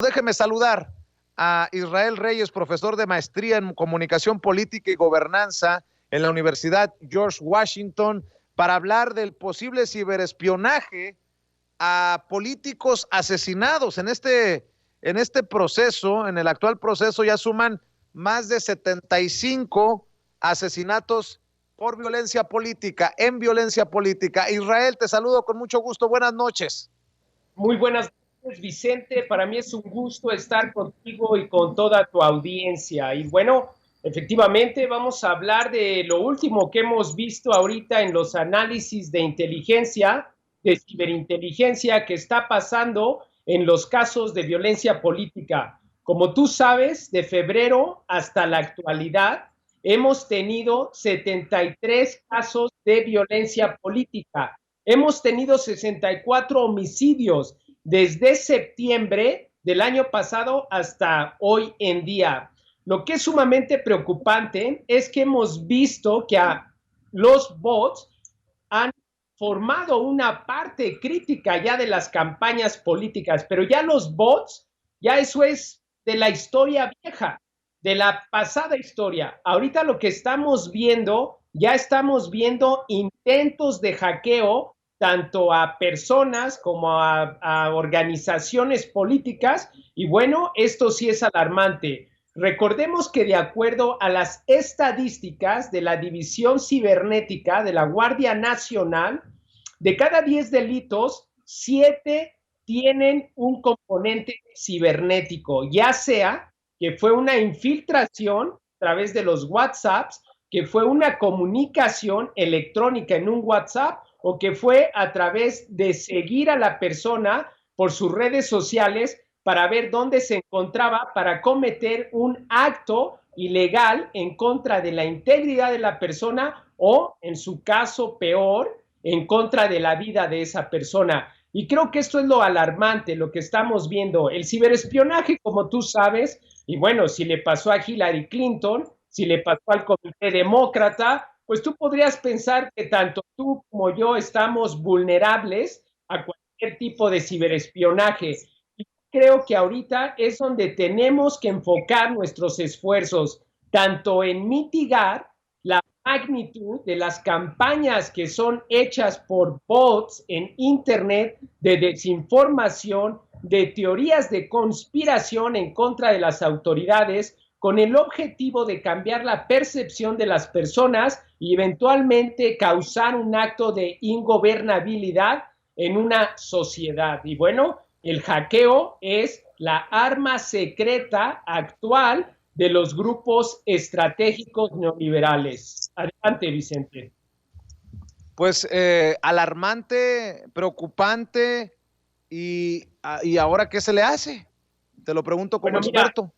Déjeme saludar a Israel Reyes, profesor de maestría en comunicación política y gobernanza en la Universidad George Washington, para hablar del posible ciberespionaje a políticos asesinados. En este proceso, en el actual proceso, ya suman más de 75 asesinatos por violencia política, en violencia política. Israel, te saludo con mucho gusto. Buenas noches. Muy buenas noches, Vicente. Para mí es un gusto estar contigo y con toda tu audiencia. Y bueno, efectivamente vamos a hablar de lo último que hemos visto ahorita en los análisis de inteligencia, de ciberinteligencia que está pasando en los casos de violencia política. Como tú sabes, de febrero hasta la actualidad hemos tenido 73 casos de violencia política. Hemos tenido 64 homicidios desde septiembre del año pasado hasta hoy en día. Lo que es sumamente preocupante es que hemos visto que los bots han formado una parte crítica ya de las campañas políticas, pero ya los bots, ya eso es de la historia vieja, de la pasada historia. Ahorita lo que estamos viendo, ya estamos viendo intentos de hackeo tanto a personas como a organizaciones políticas, y bueno, esto sí es alarmante. Recordemos que de acuerdo a las estadísticas de la División Cibernética de la Guardia Nacional, de cada 10 delitos, 7 tienen un componente cibernético, ya sea que fue una infiltración a través de los WhatsApps, que fue una comunicación electrónica en un WhatsApp, o que fue a través de seguir a la persona por sus redes sociales para ver dónde se encontraba para cometer un acto ilegal en contra de la integridad de la persona o, en su caso peor, en contra de la vida de esa persona. Y creo que esto es lo alarmante, lo que estamos viendo. El ciberespionaje, como tú sabes, y bueno, si le pasó a Hillary Clinton, si le pasó al Comité Demócrata, pues tú podrías pensar que tanto tú como yo estamos vulnerables a cualquier tipo de ciberespionaje. Y creo que ahorita es donde tenemos que enfocar nuestros esfuerzos, tanto en mitigar la magnitud de las campañas que son hechas por bots en Internet de desinformación, de teorías de conspiración en contra de las autoridades, con el objetivo de cambiar la percepción de las personas y eventualmente causar un acto de ingobernabilidad en una sociedad. Y bueno, el hackeo es la arma secreta actual de los grupos estratégicos neoliberales. Adelante, Vicente. Pues alarmante, preocupante, y ahora ¿qué se le hace? Te lo pregunto como Bueno, mira, experto.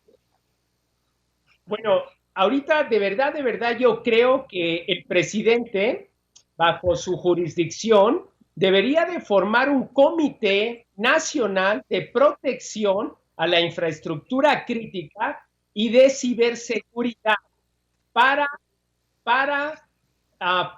bueno, ahorita de verdad yo creo que el presidente, bajo su jurisdicción, debería de formar un comité nacional de protección a la infraestructura crítica y de ciberseguridad para, para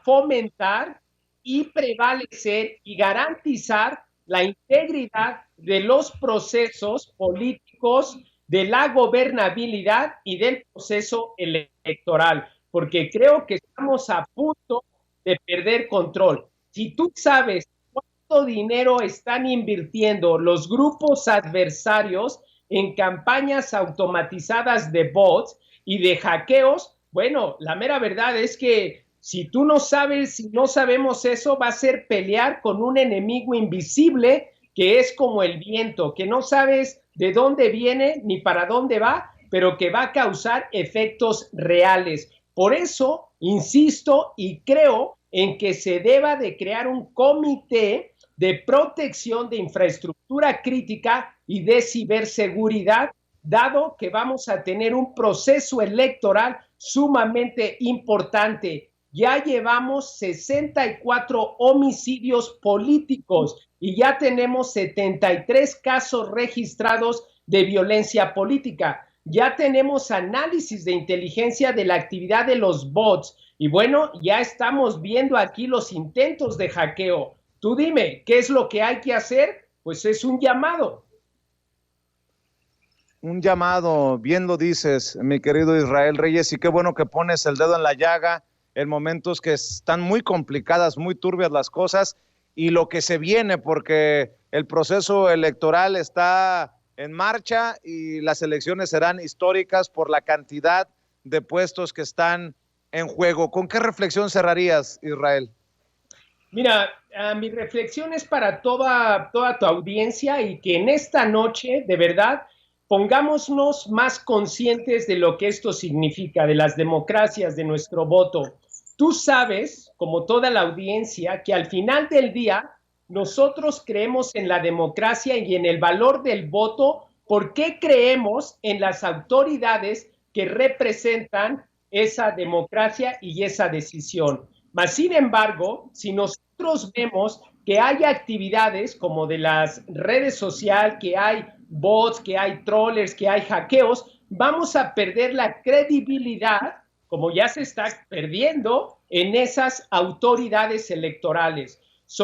fomentar y prevalecer y garantizar la integridad de los procesos políticos, de la gobernabilidad y del proceso electoral, porque creo que estamos a punto de perder control. Si tú sabes cuánto dinero están invirtiendo los grupos adversarios en campañas automatizadas de bots y de hackeos, bueno, la mera verdad es que si tú no sabes, si no sabemos eso, va a ser pelear con un enemigo invisible que es como el viento, que no sabes de dónde viene ni para dónde va, pero que va a causar efectos reales. Por eso, insisto y creo en que se deba de crear un comité de protección de infraestructura crítica y de ciberseguridad, dado que vamos a tener un proceso electoral sumamente importante. Ya llevamos 64 homicidios políticos y ya tenemos 73 casos registrados de violencia política. Ya tenemos análisis de inteligencia de la actividad de los bots. Y bueno, ya estamos viendo aquí los intentos de hackeo. Tú dime, ¿qué es lo que hay que hacer? Pues es un llamado. un llamado, bien lo dices, mi querido Israel Reyes, y qué bueno que pones el dedo en la llaga en momentos que están muy complicadas, muy turbias las cosas, y lo que se viene, porque el proceso electoral está en marcha y las elecciones serán históricas por la cantidad de puestos que están en juego. ¿Con qué reflexión cerrarías, Israel? Mira, mi reflexión es para toda tu audiencia y que en esta noche, de verdad, pongámonos más conscientes de lo que esto significa, de las democracias, de nuestro voto. Tú sabes, como toda la audiencia, que al final del día nosotros creemos en la democracia y en el valor del voto porque creemos en las autoridades que representan esa democracia y esa decisión. Mas, sin embargo, si nosotros vemos que hay actividades como de las redes sociales, que hay bots, que hay trollers, que hay hackeos, vamos a perder la credibilidad, como ya se está perdiendo, en esas autoridades electorales.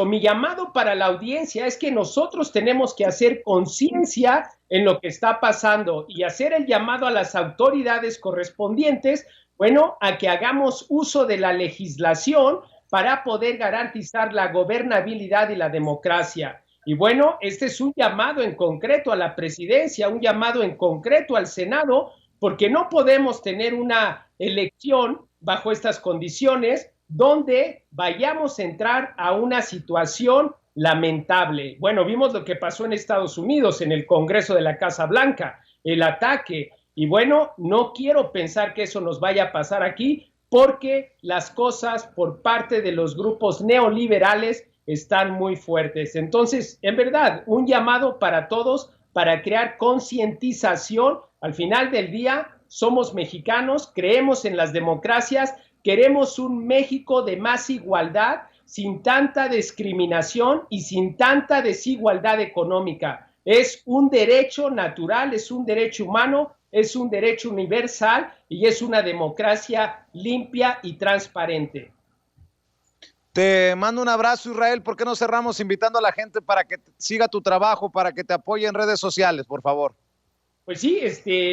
Mi llamado para la audiencia es que nosotros tenemos que hacer conciencia en lo que está pasando y hacer el llamado a las autoridades correspondientes, bueno, a que hagamos uso de la legislación para poder garantizar la gobernabilidad y la democracia. Y bueno, este es un llamado en concreto a la presidencia, un llamado en concreto al Senado, porque no podemos tener una elección bajo estas condiciones donde vayamos a entrar a una situación lamentable. Bueno, vimos lo que pasó en Estados Unidos, en el Congreso de la Casa Blanca, el ataque. Y bueno, no quiero pensar que eso nos vaya a pasar aquí, porque las cosas por parte de los grupos neoliberales están muy fuertes. Entonces, en verdad, un llamado para todos para crear concientización. Al final del día, somos mexicanos, creemos en las democracias, queremos un México de más igualdad, sin tanta discriminación y sin tanta desigualdad económica. Es un derecho natural, es un derecho humano, es un derecho universal y es una democracia limpia y transparente. Te mando un abrazo, Israel. ¿Por qué no cerramos invitando a la gente para que siga tu trabajo, para que te apoye en redes sociales, por favor? Pues sí,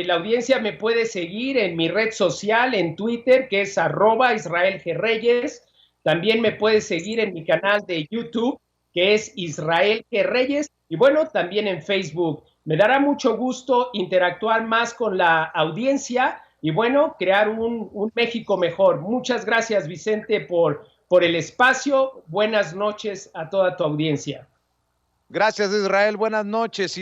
la audiencia me puede seguir en mi red social, en Twitter, que es @IsraelGReyes. También me puede seguir en mi canal de YouTube, que es Israel G. Reyes. Y bueno, también en Facebook. Me dará mucho gusto interactuar más con la audiencia y bueno, crear un México mejor. Muchas gracias, Vicente, por el espacio. Buenas noches a toda tu audiencia. Gracias, Israel. Buenas noches.